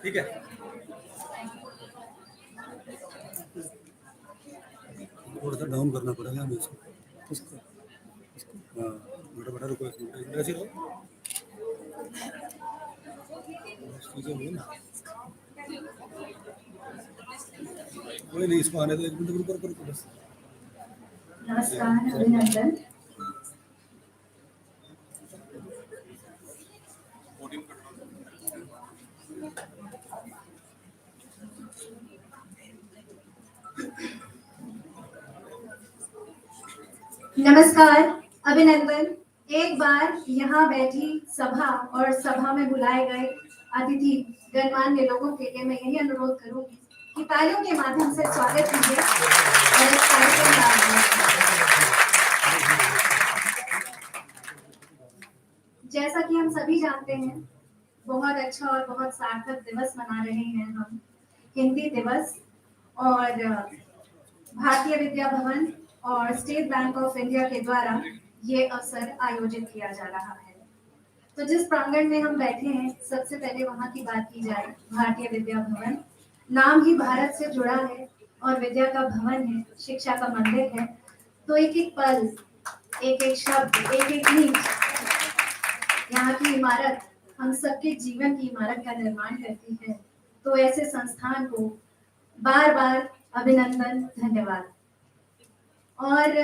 ठीक है, थोड़ा सा डाउन करना पड़ेगा हमें इसको। हाँ, बेटा बेटा रुको, एक मिनट ऐसे रहो, चीजें हुई ना, कोई नहीं, इसको आने दो, एक मिनट रुको रुको रुको बस। नमस्कार, अभिनंदन। नमस्कार, अभिनंदन। एक बार यहाँ बैठी सभा और सभा में बुलाए गए अतिथि गणमान्य लोगों के लिए मैं यही अनुरोध करूंगी कि तालियों के माध्यम से स्वागत कीजिए और इस कार्यक्रम का आगाज कीजिए। जैसा कि हम सभी जानते हैं, बहुत अच्छा और बहुत सार्थक दिवस मना रहे हैं हम, हिंदी दिवस। और भारतीय विद्या भवन और स्टेट बैंक ऑफ इंडिया के द्वारा ये अवसर आयोजित किया जा रहा है। तो जिस प्रांगण में हम बैठे हैं, सबसे पहले वहाँ की बात की जाए। भारतीय विद्या भवन नाम ही भारत से जुड़ा है और विद्या का भवन है, शिक्षा का मंदिर है। तो एक एक पल, एक एक शब्द, एक एक नींव, यहाँ की इमारत हम सबके जीवन की इमारत का निर्माण करती है। तो ऐसे संस्थान को बार बार अभिनंदन, धन्यवाद। और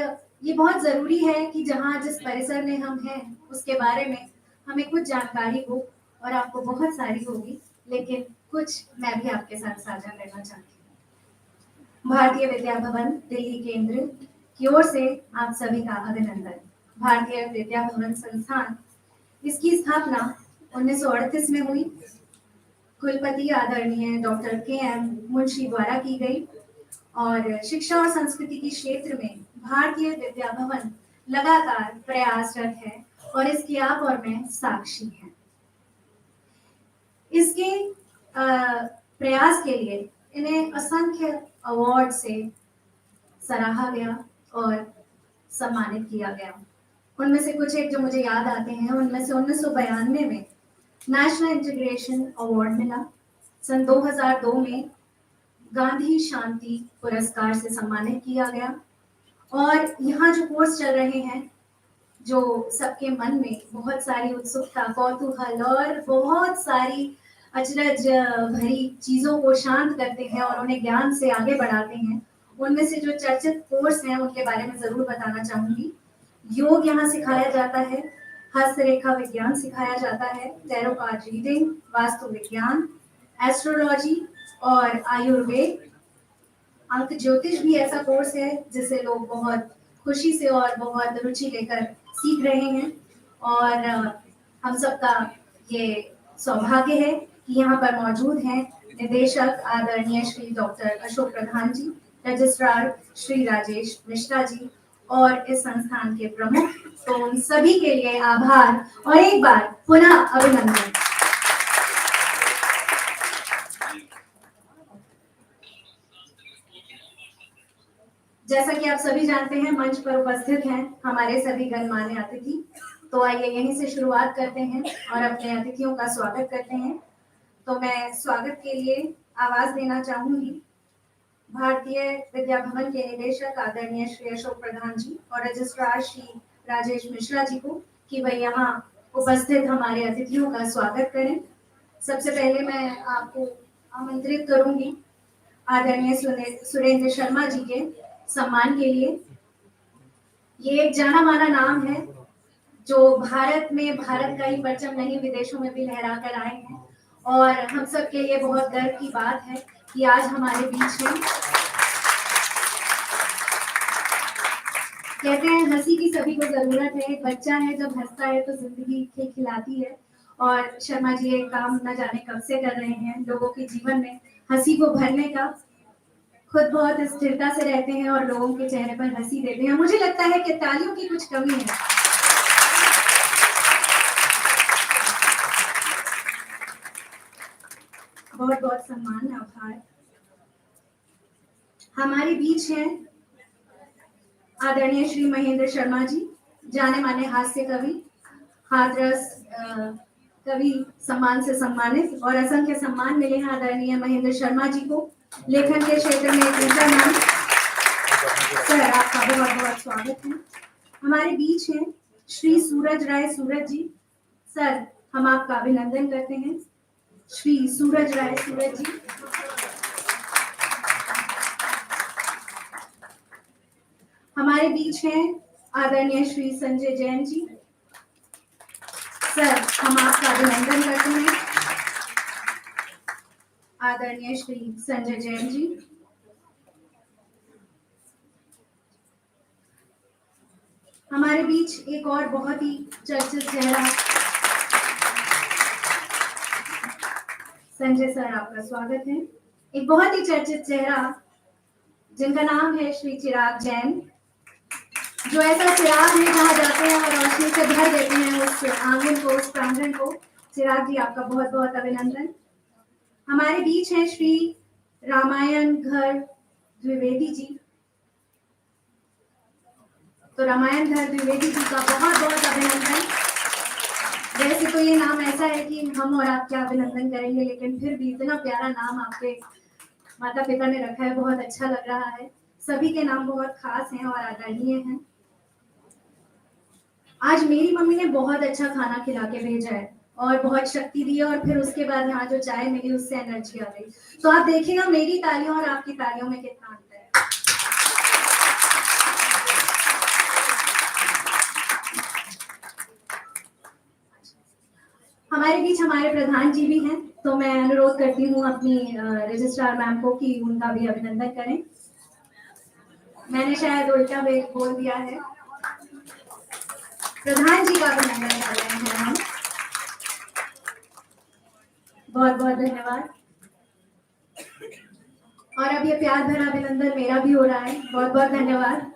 ये बहुत जरूरी है कि जहाँ जिस परिसर में हम हैं उसके बारे में हमें कुछ जानकारी हो, और आपको बहुत सारी होगी, लेकिन कुछ मैं भी आपके साथ साझा करना चाहती हूँ। भारतीय विद्या भवन दिल्ली केंद्र की ओर से आप सभी का अभिनंदन। भारतीय विद्या भवन संस्थान, इसकी स्थापना 1938 में हुई। कुलपति आदरणीय डॉक्टर के.एम. मुंशी द्वारा की गई और शिक्षा और संस्कृति के क्षेत्र में भारतीय विद्या भवन लगातार प्रयासरत है और इसकी आप और मैं साक्षी हैं। इसके प्रयास के लिए इन्हें असंख्य अवार्ड से सराहा गया और सम्मानित किया गया। उनमें से कुछ एक जो मुझे याद आते हैं, उनमें से 1992 में नेशनल इंटीग्रेशन अवार्ड मिला। सन 2002 में गांधी शांति पुरस्कार से सम्मानित किया गया। और यहाँ जो कोर्स चल रहे हैं, जो सबके मन में बहुत सारी उत्सुकता, कौतूहल और बहुत सारी अचरज भरी चीजों को शांत करते हैं और उन्हें ज्ञान से आगे बढ़ाते हैं, उनमें से जो चर्चित कोर्स हैं उनके बारे में जरूर बताना चाहूंगी। योग यहाँ सिखाया जाता है, हस्तरेखा विज्ञान सिखाया जाता है, टैरो कार्ड रीडिंग, वास्तु विज्ञान, एस्ट्रोलॉजी और आयुर्वेद। अंक ज्योतिष भी ऐसा कोर्स है जिसे लोग बहुत खुशी से और बहुत रुचि लेकर सीख रहे हैं। और हम सबका ये सौभाग्य है कि यहाँ पर मौजूद हैं निदेशक आदरणीय श्री डॉक्टर अशोक प्रधान जी, रजिस्ट्रार श्री राजेश मिश्रा जी और इस संस्थान के प्रमुख। तो उन सभी के लिए आभार और एक बार पुनः अभिनंदन। जैसा कि आप सभी जानते हैं, मंच पर उपस्थित हैं हमारे सभी गणमान्य अतिथि। तो आइए यहीं से शुरुआत करते हैं और अपने अतिथियों का स्वागत करते हैं। तो मैं स्वागत के लिए आवाज देना चाहूंगी भारतीय विद्या भवन के निदेशक आदरणीय श्री अशोक प्रधान जी और रजिस्ट्रार श्री राजेश मिश्रा जी को, कि वह यहाँ उपस्थित हमारे अतिथियों का स्वागत करें। सबसे पहले मैं आपको आमंत्रित करूंगी आदरणीय सुरेंद्र शर्मा जी के सम्मान के लिए। ये एक जाना माना नाम है जो भारत में भारत का ही परचम नहीं विदेशों में भी लहरा कर आए हैं, और हम सब के लिए बहुत गर्व की बात है कि आज हमारे बीच में। कहते हैं हंसी की सभी को जरूरत है, एक बच्चा है जब हंसता है तो जिंदगी खिलखिलाती है, और शर्मा जी ये काम न जाने कब से कर रहे हैं लोगों के जीवन में हंसी को भरने का। खुद बहुत स्थिरता से रहते हैं और लोगों के चेहरे पर हंसी देते हैं। मुझे लगता है कि तालियों की कुछ कमी है। बहुत बहुत सम्मान, आभार। हमारे बीच हैं आदरणीय श्री महेंद्र शर्मा जी, जाने माने हास्य कवि, हाथरस कवि सम्मान से सम्मानित, और असंख्य सम्मान मिले हैं आदरणीय महेंद्र शर्मा जी को लेखन के क्षेत्र में एक ऊंचा नाम। सर आपका बहुत बहुत स्वागत है। हमारे बीच हैं श्री सूरज राय सूरज जी। सर हम आपका अभिनंदन करते हैं, श्री सूरज राय सूरज जी। हमारे बीच हैं आदरणीय श्री संजय जैन जी। सर हम आपका अभिनंदन करते हैं, आदरणीय श्री संजय जैन जी। हमारे बीच एक और बहुत ही चर्चित चेहरा, संजय सर आपका स्वागत है। एक बहुत ही चर्चित चेहरा जिनका नाम है श्री चिराग जैन, जो ऐसा चिराग है जहाँ जाते हैं और रोशनी से भर देते हैं उस आंगन को, उस प्रांगण को। चिराग जी आपका बहुत बहुत अभिनंदन। हमारे बीच हैं श्री रामायण घर द्विवेदी जी। तो रामायण घर द्विवेदी जी का बहुत बहुत अभिनंदन। वैसे तो ये नाम ऐसा है कि हम और आप क्या अभिनंदन करेंगे, लेकिन फिर भी इतना प्यारा नाम आपके माता पिता ने रखा है, बहुत अच्छा लग रहा है। सभी के नाम बहुत खास हैं और आदरणीय हैं। आज मेरी मम्मी ने बहुत अच्छा खाना खिला के भेजा है और बहुत शक्ति दी है, और फिर उसके बाद यहाँ जो चाय मिली उससे एनर्जी आ गई। तो आप देखिएगा मेरी तालियों और आपकी तालियों में कितना अंतर है। हमारे बीच हमारे प्रधान जी भी हैं, तो मैं अनुरोध करती हूँ अपनी रजिस्ट्रार मैम को कि उनका भी अभिनंदन करें। मैंने शायद उल्टा बोल दिया है। प्रधान जी का अभिनंदन कर रहे हैं हम। बहुत बहुत धन्यवाद। और अब ये प्यार भरा अभिनंदन मेरा भी हो रहा है। बहुत बहुत धन्यवाद।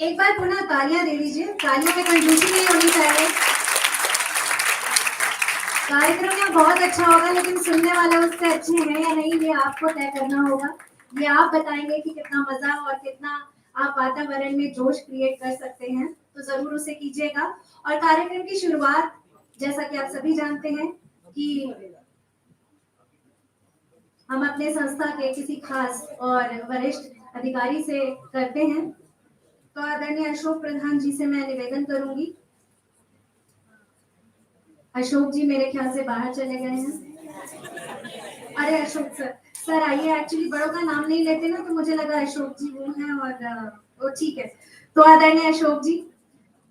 एक बार पुनः तालियां दे दीजिए। तालियों में कंजूसी नहीं होनी चाहिए। कार्यक्रम यहाँ बहुत अच्छा होगा, लेकिन सुनने वाले उससे अच्छे हैं या नहीं ये आपको तय करना होगा। ये आप बताएंगे कि कितना मजा और कितना आप वातावरण में जोश क्रिएट कर सकते हैं, तो जरूर उसे कीजिएगा। और कार्यक्रम की शुरुआत जैसा कि आप सभी जानते हैं कि हम अपने संस्था के किसी खास और वरिष्ठ अधिकारी से करते हैं। तो आदरणीय अशोक प्रधान जी से मैं निवेदन करूंगी। अशोक जी मेरे ख्याल से बाहर चले गए हैं। अरे अशोक सर आइए। एक्चुअली बड़ों का नाम नहीं लेते ना, तो मुझे लगा अशोक जी वो हैं, और वो ठीक है। तो आदरणीय अशोक जी,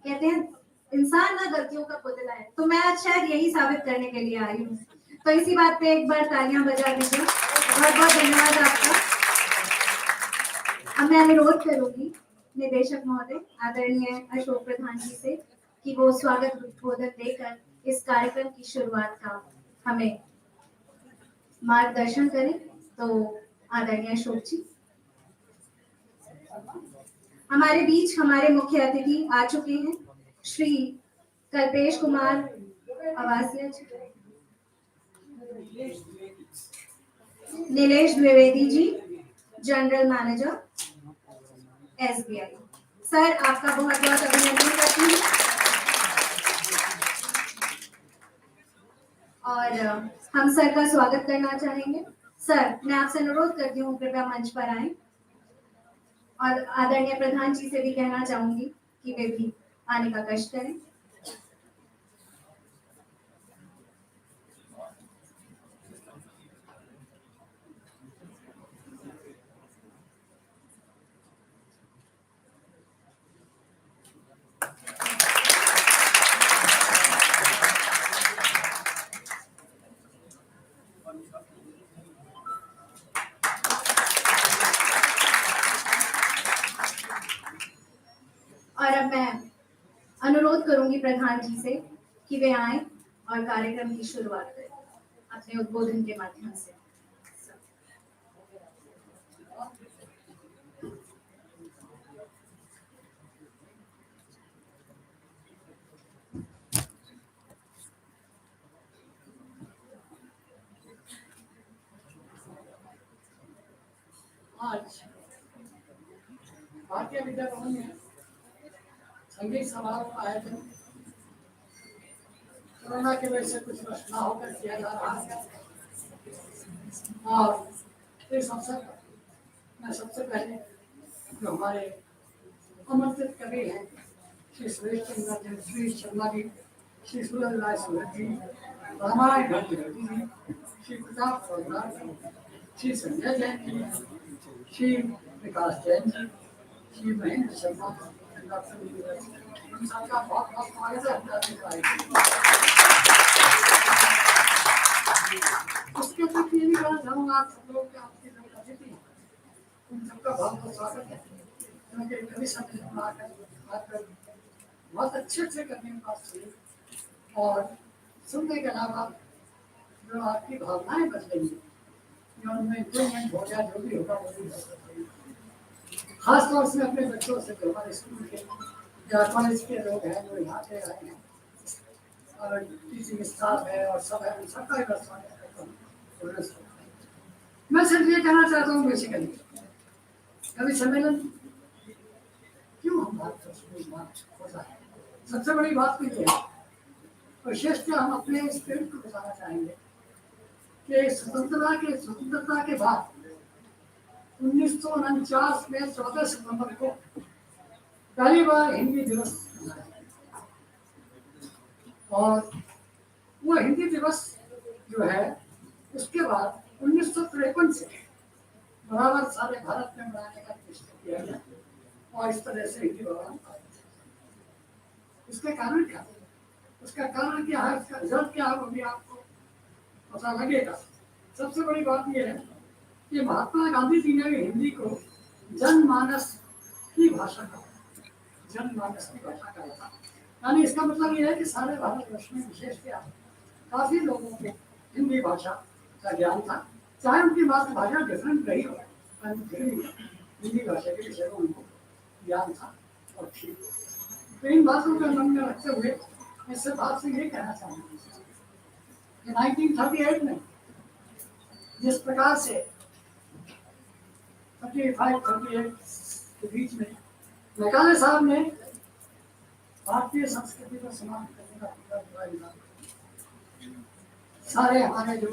कहते हैं इंसान ना गलतियों का पुतला है, तो मैं आज शायद यही साबित करने के लिए आई हूँ। तो इसी बात पे एक बार तालियां बजा दीजिए। बहुत बहुत धन्यवाद आपका। अब मैं अनुरोध करूंगी निदेशक महोदय आदरणीय अशोक प्रधान जी से कि वो स्वागत उद्बोधन देकर इस कार्यक्रम की शुरुआत का हमें मार्गदर्शन करें। तो आदरणीय अशोक जी, हमारे बीच हमारे मुख्य अतिथि आ चुके हैं, श्री कल्पेश कुमार आवासीय जी, Nilesh Dwivedi ji, general manager SBI। Sir, आपका बहुत बहुत अभिनंदन करती हूँ और हम सर का स्वागत करना चाहेंगे। सर, मैं आपसे अनुरोध करती हूँ कृपया मंच पर आएं और आदरणीय प्रधान जी से भी कहना चाहूंगी कि वे भी आने का कष्ट करें। और अब मैं अनुरोध करूंगी प्रधान जी से कि वे आए और कार्यक्रम की शुरुआत करें अपने उद्बोधन के माध्यम से। आज भारतीय विद्या भवन में संगीत समारोह का आयोजन कोरोना की वजह से कुछ वर्ष न होकर किया जा रहा है और इस अवसर पर मैं सबसे पहले जो हमारे आमंत्रित कवि हैं श्री सुरेश चंद्र श्री शर्मा जी, श्री सूरज राय सूरज जी, रामायण भट्टी जी, श्री प्रताप सरदार जी, श्री संजय जैन जी, श्री विकास जैन जी, श्री महेंद्र शर्मा, सबका बहुत बहुत स्वागत है। उसके बाद ये भी कहना चाहूँगा आप सब लोग के आपके जो अतिथि हैं उन सबका बहुत बहुत स्वागत है, क्योंकि कभी सम्मेलन आकर बहुत अच्छे करने की बात सुनी और सुनने के अलावा जो आपकी भावनाएं बदलेंगी, जो उनमें इम्प्रूवमेंट हो गया, जो भी होगा वो भी हो सकता। खासतौर से अपने बच्चों से जो हमारे स्कूल के या कॉलेज के लोग हैं जो यहाँ पे आए हैं और टीचिंग स्टाफ है और सब है, उन सबका भी स्वागत करता हूँ। मैं सिर्फ ये कहना चाहता हूँ बेसिकली कवि सम्मेलन क्यों हम बात होता है, सबसे बड़ी बात तो ये है, विशेषतः हम अपने स्पिरिट को बताना चाहेंगे कि स्वतंत्रता के बाद 1949 में 14 सितंबर को पहली बार हिंदी दिवस मनाया और वो हिंदी दिवस जो है उसके बाद 1953 से बराबर सारे भारत में मनाने का निश्चय किया गया और इस तरह से हिंदी भगवान। इसके कारण क्या, उसका कारण क्या है, उसका रिजल्ट क्या है, वो भी आपको पता लगेगा। सबसे बड़ी बात यह है कि महात्मा गांधी जी ने हिंदी को जनमानस की भाषा कहा, जनमानस की भाषा कहा था। यानी इसका मतलब यह है कि सारे भारतवर्ष में विशेष क्या काफी लोगों को हिंदी भाषा का ज्ञान था, चाहे उनकी मातृभाषा डिफरेंट रही हो, हिंदी भाषा के विषय में उनको ज्ञान था और ठीक। तो इन बातों को मन में रखते हुए इस बात से ये कहना चाहूँगा कि 1938 में जिस प्रकार से 35-38 के बीच में मेघालय साहब ने भारतीय संस्कृति को समाप्त करने का पूरा निकाला, सारे हमारे जो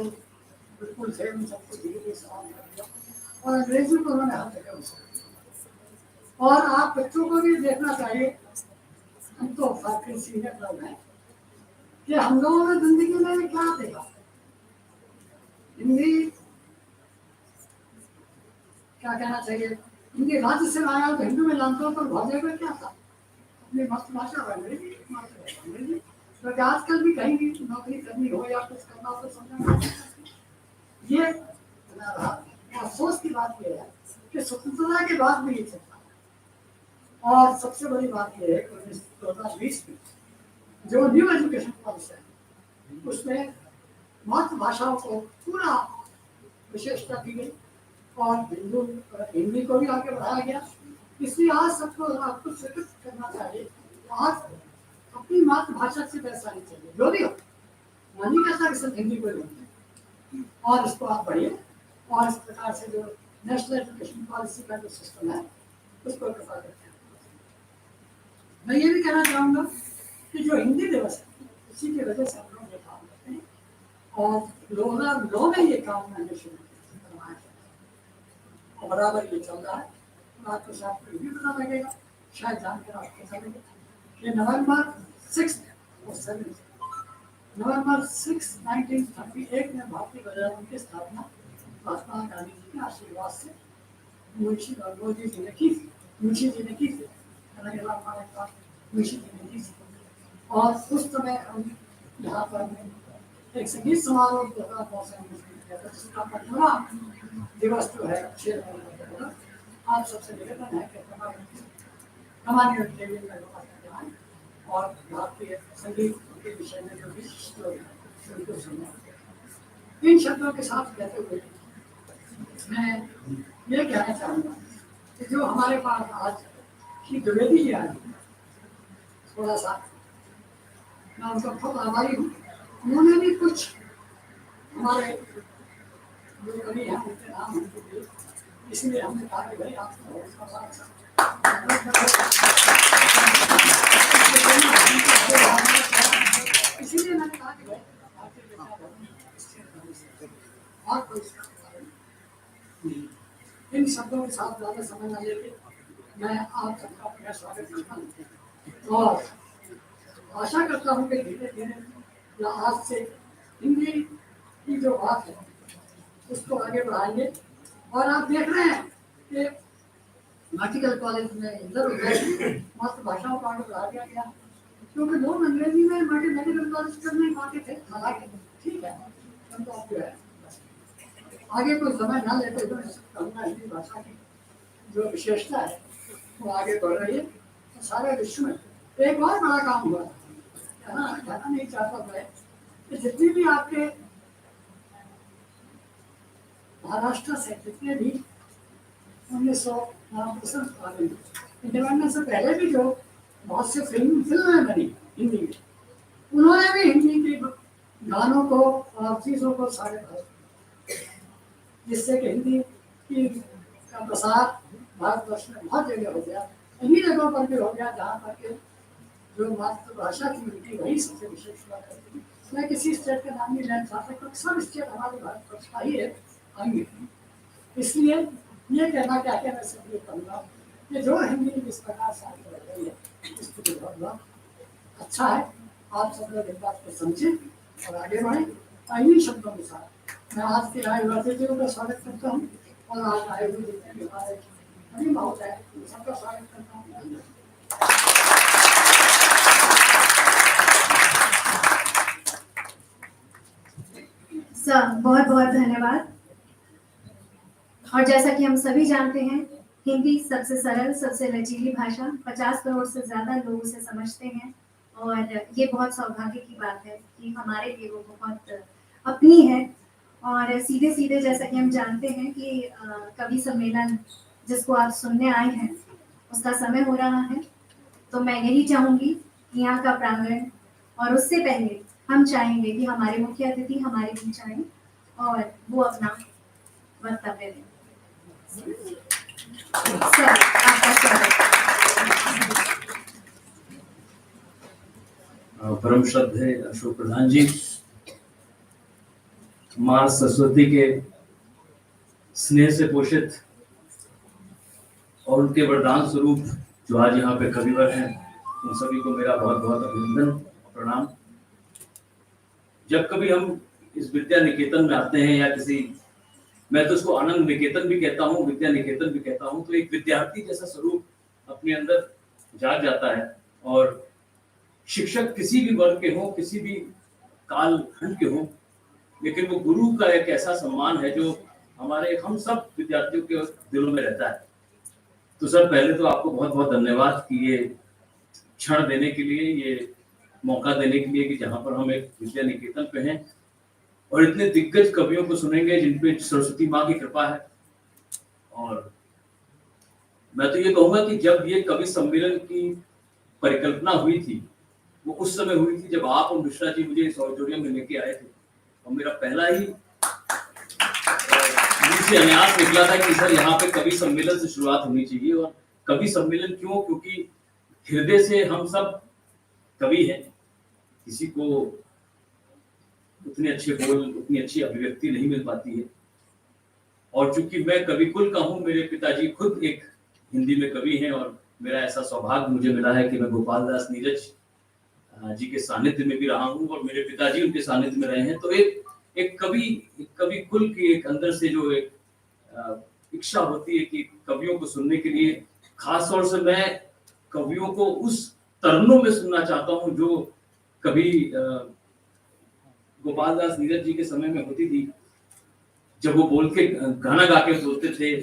बिल्कुल थे उन सबको धीरे धीरे समाप्त कर दिया और अंग्रेजी को उन्होंने हाथ लगा उसको। और आप बच्चों को भी देखना चाहिए, हम तो काफी सीनियर लोग हैं, कि हम लोगों ने जिंदगी में क्या देखा, हिंदी क्या कहना चाहिए, हिंदी राज्य से आया तो हिंदू में जानता हूँ, पर भाषा में क्या था, अपनी मातृभाषा अंग्रेजी, क्योंकि आजकल भी कहीं भी नौकरी करनी हो या कुछ करना हो तो समझना ये बना रहा। अफसोस की बात यह है कि स्वतंत्रता के बाद भी ये चलता है। और सबसे बड़ी बात यह है कि 2020 में जो न्यू एजुकेशन पॉलिसी है उसमें मातृभाषाओं को पूरा विशेषता दी गई और हिंदी को भी आगे बढ़ाया गया। इसलिए आज सबको आपको स्वीकृत करना चाहिए, आज अपनी मातृभाषा से पैसा नहीं चाहिए, जो भी हो। मैं नहीं कहता कि सिर्फ हिंदी को ही बोलते, और इसको आप बढ़िए, और इस प्रकार से जो नेशनल एजुकेशन पॉलिसी का जो सिस्टम है उसको कृपा करते हैं। मैं ये भी कहना चाहूँगा कि जो हिंदी दिवस है इसी की वजह से हम लोग ये काम करते हैं, और लोग ने ये काम मैंने शुरू करवाया है और बराबर ये चल रहा है। आपको साथ में भी पता लगेगा, शायद जानकर आपको चलेगा कि नवंबर 6 और 7 नवंबर 6, 1938 में भारतीय विद्यालयों की स्थापना महात्मा गांधी जी के आशीर्वाद से मुंशी मोदी जी ने की थी, मुंशी जी ने की थी, मुंशी जी ने की थी। और उस समय हम यहाँ पर एक संगीत समारोह जिसका 15वां दिवस जो है 6 नवंबर को आप सबसे निवेदन है कि हमारे में और भारतीय संगीत के विषय में जो भी सुनना। इन शब्दों के साथ कहते हुए मैं ये कहना चाहूँगा कि जो हमारे पास आज की द्विवेदी जी आई, थोड़ा सा मैं उनका बहुत आभारी हूँ। उन्होंने भी कुछ हमारे जो कवि हैं उनके नाम हमको दिए, इसलिए हमने कहा कि भाई आप इसीलिए मैंने कहा कि भाई और कोई इन शब्दों के साथ ज़्यादा समय न लेके मैं आप सबका अपना स्वागत करता हूँ और आशा करता हूँ कि धीरे धीरे आज से हिंदी की जो बात है उसको आगे बढ़ाएंगे। और आप देख रहे हैं कि मेडिकल कॉलेज में इधर उधर मातृभाषाओं को आगे बढ़ा दिया गया, क्योंकि लोग अंग्रेजी में मेडिकल कॉलेज कर नहीं पाते थे। हालांकि ठीक है, हम तो जो है आगे कोई समय ना लेते हुए कहूँगा हिंदी भाषा की जो विशेषता है वो आगे बढ़ रही है। सारे विश्व में एक और बड़ा काम हुआ कहना नहीं चाहता मैं कि जितनी भी आपके महाराष्ट्र से जितने भी 1949 इंडिपेंडेंस से पहले भी जो बहुत से फिल्में बनी हिंदी में, उन्होंने भी हिंदी के गानों को और चीज़ों को सारे जिससे कि हिंदी की का प्रसार भारतवर्ष में बहुत जगह हो गया। इन्हीं जगहों पर भी हो गया जहाँ पर के जो मातृभाषा थी उनकी वही सबसे विशेष हुआ करती थी। मैं किसी स्टेट का नाम नहीं लेना चाहता क्योंकि सब स्टेट हमारे भारतवर्ष का ही है आएंगे, इसलिए ये कहना क्या मैं सब ये कहूँगा कि जो हिंदी इस प्रकार से आगे बढ़ रही है इसको बहुत अच्छा है। आप सब लोग इस बात को समझें और आगे बढ़ें। इन्हीं शब्दों के साथ मैं आज के आए हुए अतिथियों का स्वागत करता हूँ और आज आए हुए जितने भी हमारे अभिभावक हैं सबका स्वागत करता हूँ। सर बहुत बहुत धन्यवाद। और जैसा कि हम सभी जानते हैं, हिंदी सबसे सरल सबसे लचीली भाषा, 50 करोड़ से ज़्यादा लोग उसे समझते हैं और ये बहुत सौभाग्य की बात है कि हमारे लिए वो बहुत अपनी है। और सीधे सीधे जैसा कि हम जानते हैं कि कवि सम्मेलन जिसको आप सुनने आए हैं उसका समय हो रहा है, तो मैं यही चाहूँगी कि यहाँ का प्रांगण और उससे पहले हम चाहेंगे कि हमारे मुख्य अतिथि हमारे बीच आए और वो अपना वक्तव्य दें। सर आपका स्वागत। परम श्रद्धेय अशोक प्रधान जी, मां सरस्वती के स्नेह से पोषित और उनके वरदान स्वरूप जो आज यहाँ पे कविवर हैं, उन सभी को मेरा बहुत बहुत अभिनंदन प्रणाम। जब कभी हम इस विद्या निकेतन में आते हैं या किसी, मैं तो उसको आनंद निकेतन भी कहता हूँ, विद्या निकेतन भी कहता हूँ, तो एक विद्यार्थी जैसा स्वरूप अपने अंदर जाग जाता है। और शिक्षक किसी भी वर्ग के हों, किसी भी काल खंड के हों, लेकिन वो गुरु का एक ऐसा सम्मान है जो हमारे हम सब विद्यार्थियों के दिलों में रहता है। तो सर पहले तो आपको बहुत बहुत धन्यवाद कि ये क्षण देने के लिए, ये मौका देने के लिए कि जहाँ पर हम एक विद्या निकेतन पे हैं और इतने दिग्गज कवियों को सुनेंगे जिन पे सरस्वती माँ की कृपा है। और मैं तो ये कहूँगा कि जब ये कवि सम्मेलन की परिकल्पना हुई थी, वो उस समय हुई थी जब आप और मिश्रा जी मुझे इस ऑडिटोरियम में लेके आए थे, और मेरा पहला ही मुझसे अन्यास निकला था कि सर यहाँ पे कवि सम्मेलन से शुरुआत होनी चाहिए। और कवि सम्मेलन क्यों? क्योंकि हृदय से हम सब कवि हैं, किसी को उतने अच्छे बोल, उतनी अच्छी अभिव्यक्ति नहीं मिल पाती है। और चूंकि मैं कवि कुल का हूँ, मेरे पिताजी खुद एक हिंदी में कवि हैं, और मेरा ऐसा सौभाग्य मुझे मिला है कि मैं गोपाल दास नीरज जी के सानिध्य में भी रहा हूँ और मेरे पिताजी उनके सानिध्य में रहे हैं। तो एक कवि कुल की एक अंदर से जो एक इच्छा होती है कि कवियों को सुनने के लिए, खास तौर से मैं कवियों को उस तरनों में सुनना चाहता हूँ जो कभी गोपाल दास नीरज जी के समय में होती थी, जब वो बोल के गाना गा के बोलते थे,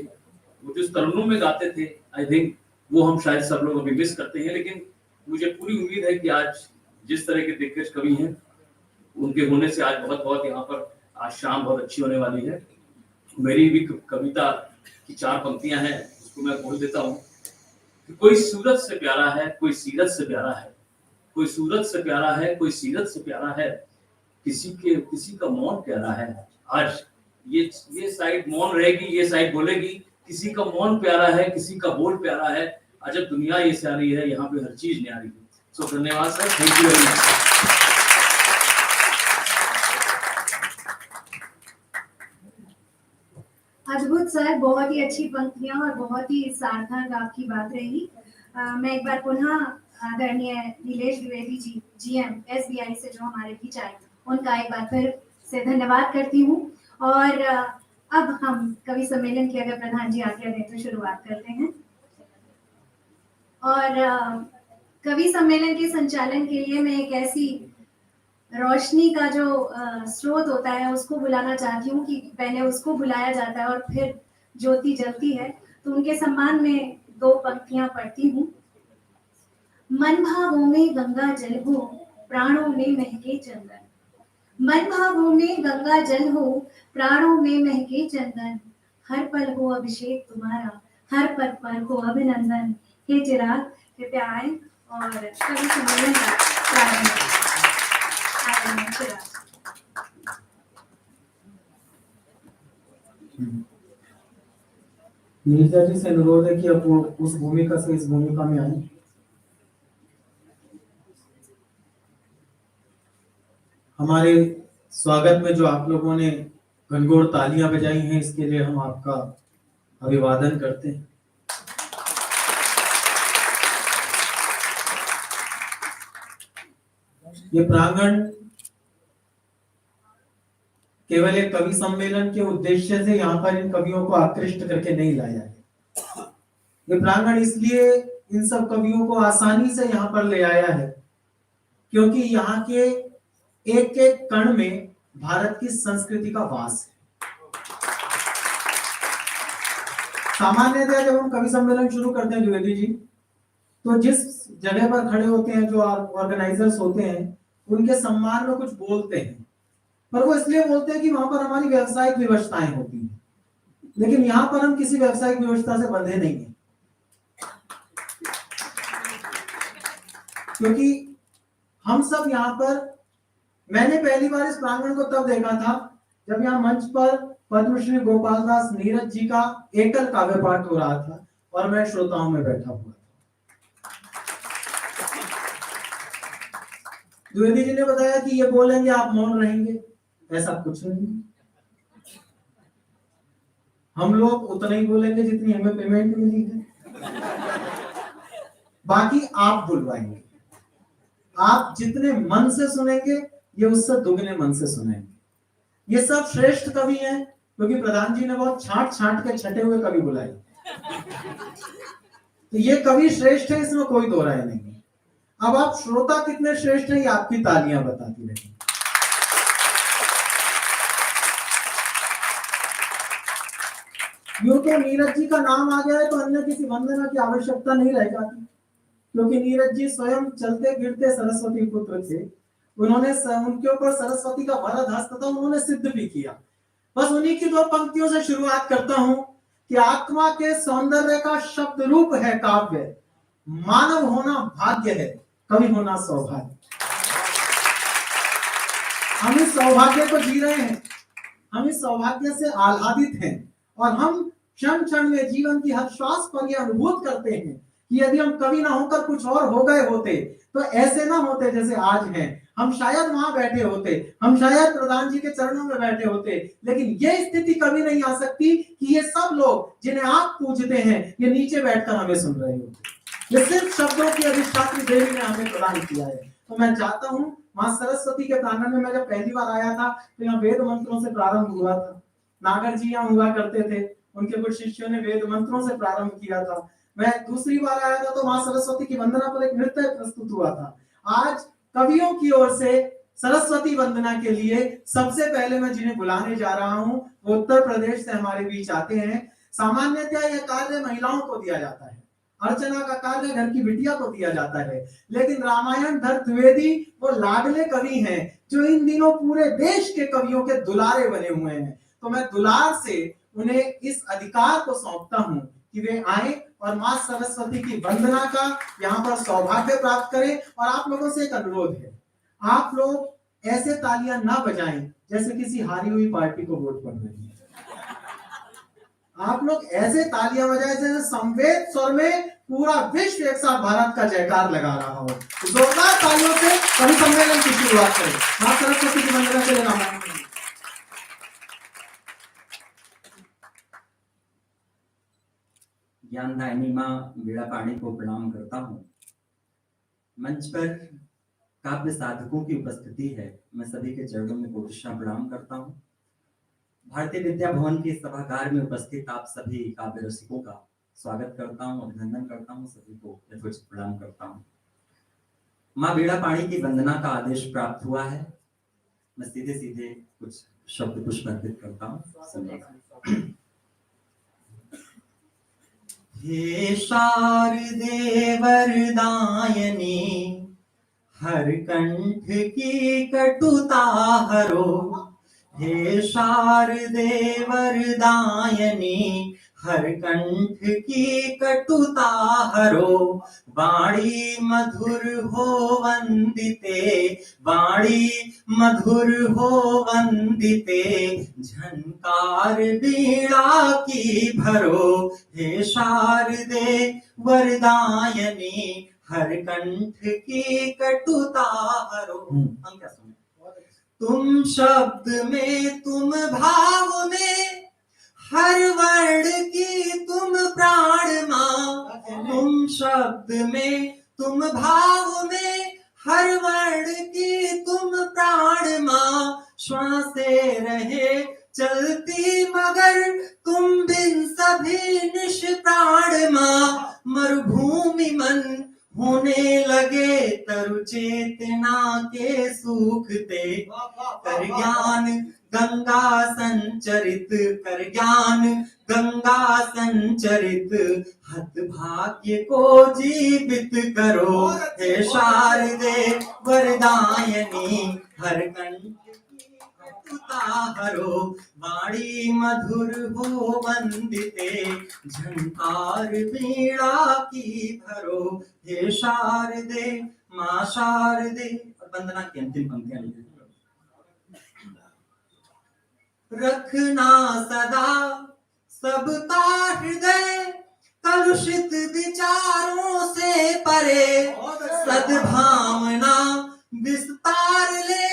वो जिस तरनों में गाते थे, आई थिंक वो हम शायद सब लोग अभी मिस करते हैं। लेकिन मुझे पूरी उम्मीद है कि आज जिस तरह के दिग्गज कवि हैं, उनके होने से आज बहुत बहुत यहाँ पर आज शाम बहुत अच्छी होने वाली है। मेरी भी कविता की 4 पंक्तियां हैं, उसको मैं बोल देता हूँ कि कोई सूरत से प्यारा है, कोई सीरत से प्यारा है, कोई सूरत से प्यारा है, कोई सीरत से प्यारा है, किसी का मौन प्यारा है। आज ये साइड मौन रहेगी, ये साइड बोलेगी, किसी का मौन प्यारा है, किसी का बोल प्यारा है, अजब दुनिया ये सारी है, यहाँ पे हर चीज न्यारी है। सो धन्यवाद sir, thank you very much. अद्भुत सर, बहुत ही अच्छी पंक्तियां और बहुत ही सार्थक आपकी बात रही। मैं एक बार पुनः आदरणीय नीलेश द्विवेदी जी, जीएम एसबीआई से जो हमारे बीच आए, उनका एक बार फिर से धन्यवाद करती हूँ। और अब हम कवि सम्मेलन की, अगर प्रधान जी आज्ञा दें, तो शुरुआत करते हैं। और कवि सम्मेलन के संचालन के लिए मैं एक ऐसी रोशनी का जो स्रोत होता है उसको बुलाना चाहती हूँ कि पहले उसको बुलाया जाता है और फिर ज्योति जलती है। तो उनके सम्मान में 2 पंक्तियां पढ़ती हूँ। मन भावों में गंगा जल हो, प्राणों में महके चंदन। मन भावों में गंगा जल हो, प्राणों में महके चंदन। हर पल हो अभिषेक तुम्हारा, हर पल पर हो अभिनंदन। हे चिराग, कृपया आए और कवि सम्मेलन का प्रारंभ करें। नीरजा जी से अनुरोध है कि अब वो उस भूमिका से इस भूमिका में आए। हमारे स्वागत में जो आप लोगों ने घनघोर तालियां बजाई हैं, इसके लिए हम आपका अभिवादन करते हैं। ये प्रांगण केवल एक कवि सम्मेलन के उद्देश्य से यहाँ पर इन कवियों को आकृष्ट करके नहीं लाया है। ये प्रांगण इसलिए इन सब कवियों को आसानी से यहाँ पर ले आया है क्योंकि यहाँ के एक एक कण में भारत की संस्कृति का वास है। सामान्यतः जब हम कवि सम्मेलन शुरू करते हैं द्विवेदी जी, तो जिस जगह पर खड़े होते हैं, जो ऑर्गेनाइजर्स होते हैं, उनके सम्मान में कुछ बोलते हैं, पर वो इसलिए बोलते हैं कि वहां पर हमारी व्यावसायिक व्यवस्थाएं होती हैं। लेकिन यहाँ पर हम किसी व्यावसायिक व्यवस्था से बंधे नहीं हैं, क्योंकि हम सब यहाँ पर, मैंने पहली बार इस प्रांगण को तब देखा था जब यहाँ मंच पर पद्मश्री गोपाल दास नीरज जी का एकल काव्य पाठ हो रहा था और मैं श्रोताओं में बैठा हुआ था। द्विवेदी जी ने बताया कि ये बोलेंगे आप मौन रहेंगे, ऐसा कुछ नहीं। हम लोग उतना ही बोलेंगे जितनी हमें पेमेंट मिली है, बाकी आप बुलवाएंगे। आप जितने मन से सुनेंगे, ये उससे दुगने मन से सुनेंगे। ये सब श्रेष्ठ कवि हैं क्योंकि प्रधान जी ने बहुत छांट छांट के छटे हुए कवि बुलाए, तो ये कवि श्रेष्ठ है, इसमें कोई दो राय नहीं है। अब आप श्रोता कितने श्रेष्ठ हैं, ये आपकी तालियां बताती रहेंगी। यूं तो नीरज जी का नाम आ गया है तो अन्य किसी वंदना की आवश्यकता नहीं रह जाती, क्योंकि नीरज जी स्वयं चलते फिरते सरस्वती पुत्र थे। उन्होंने उनके ऊपर सरस्वती का वरद हस्त था, उन्होंने सिद्ध भी किया। बस उन्हीं की दो पंक्तियों से शुरुआत करता हूं कि आत्मा के सौंदर्य का शब्द रूप है काव्य, मानव होना भाग्य है, कवि होना सौभाग्य। हम इस सौभाग्य को जी रहे हैं, हम इस सौभाग्य से आह्लादित हैं और हम क्षण क्षण में जीवन की हर श्वास पर यह अनुभूत करते हैं कि यदि हम कवि ना होकर कुछ और हो गए होते तो ऐसे ना होते जैसे आज हैं। हम शायद वहां बैठे होते, हम शायद प्रधान जी के चरणों में बैठे होते, लेकिन यह स्थिति कभी नहीं आ सकती कि ये सब लोग जिन्हें आप पूजते हैं ये नीचे बैठकर हमें सुन रहे होते। ये सिर्फ शब्दों की अधिष्ठात्री देवी ने हमें प्रदान किया है। तो मैं चाहता हूं, मां सरस्वती के प्रांगण में मैं जब पहली बार आया था तो यहाँ वेद मंत्रों से प्रारंभ हुआ था। नागर जी यहाँ हुआ करते थे, उनके कुछ शिष्यों ने वेद मंत्रों से प्रारंभ किया था। मैं दूसरी बार आया था तो मां सरस्वती की वंदना पर एक नृत्य प्रस्तुत हुआ था। आज कवियों की ओर से सरस्वती वंदना के लिए सबसे पहले मैं जिन्हें बुलाने जा रहा हूं वो उत्तर प्रदेश से हमारे बीच आते हैं। सामान्यतः यह कार्य महिलाओं को दिया जाता है, अर्चना का कार्य घर की बिटिया को दिया जाता है, लेकिन रामायण धर द्विवेदी वो लाडले कवि हैं जो इन दिनों पूरे देश के कवियों के दुलारे बने हुए हैं। तो मैं दुलार से उन्हें इस अधिकार को सौंपता हूं कि वे आए और मां सरस्वती की वंदना का यहाँ पर सौभाग्य प्राप्त करें। और आप लोगों से एक अनुरोध है, आप लोग ऐसे तालियां ना बजाएं जैसे किसी हारी हुई पार्टी को वोट पड़ रही है। आप लोग ऐसे तालियां बजाएं जैसे संवेद स्वर में पूरा विश्व एक साथ भारत का जयकार लगा रहा हो। तो जोरदार तालियों से कवि सम्मेलन की शुरुआत करें। मां सरस्वती की वंदना के लिए रामायण। ज्ञानदायिनी मां बीड़ा पाणी को प्रणाम करता हूँ। मंच पर काव्य साधकों की उपस्थिति है, मैं सभी के चरणों में कोटिशा प्रणाम करता हूँ। भारतीय विद्या भवन के सभागार में उपस्थित आप सभी काव्य रसिकों का स्वागत करता हूँ, अभिनंदन करता हूँ, सभी को यथोचित प्रणाम करता हूँ। मां बीड़ा पाणी की वंदना का आदेश प्राप्त हुआ है, मैं सीधे सीधे कुछ शब्द पुष्प अर्पित करता हूँ। हे शारदे वरदायनी हर कंठ की कटुता हरो। हे शारदे वरदायनी हर कंठ की कटुता हरो। वाणी मधुर हो वंदिते, वाणी मधुर हो वंदिते, झनकार बीड़ा की भरो। हे शारदे वरदायनी हर कंठ की कटुता हरो। हम क्या सुने? तुम शब्द में, तुम भाव में, हर वर्ण की तुम प्राण मां। तुम शब्द में, तुम भाव में, हर वर्ण की तुम प्राण मां। श्वासे रहे चलती मगर तुम बिन सभी निष्प्राण मां। मरुभूमि मन होने लगे तरु चेतना के सूखते। कर ज्ञान गंगा संचरित, कर ज्ञान गंगा संचरित, हत भाग्य को जीवित करो। हे शारदे वरदायनी हर कंठ हरो। वाणी मधुर हो वंदिते, झंकार बीड़ा की भरो। हे शारदे मां शारदे। और वंदना की अंतिम पंक्तियां लिखी। रखना सदा सबका हृदय कलुषित विचारों से परे। सद्भावना विस्तार ले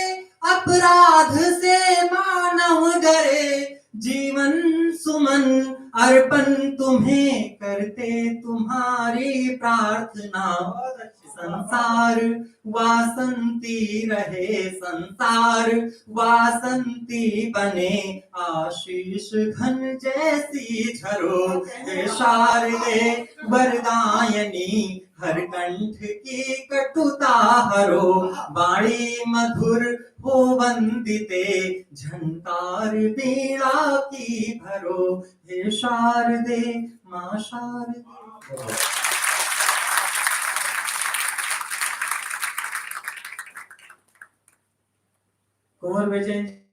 अपराध से मानव डरे। जीवन सुमन अर्पण तुम्हें करते तुम्हारी प्रार्थना। संसार वासंती रहे, संसार वासंती बने, आशीष घन जैसी झरो। हे शारदे वरदायनी हर कंठ की कटुता हरो। वाणी मधुर हो वंदिते, झंकार बीड़ा की भरो। हे शारदे मां शारदे। मनोहर वैजयंत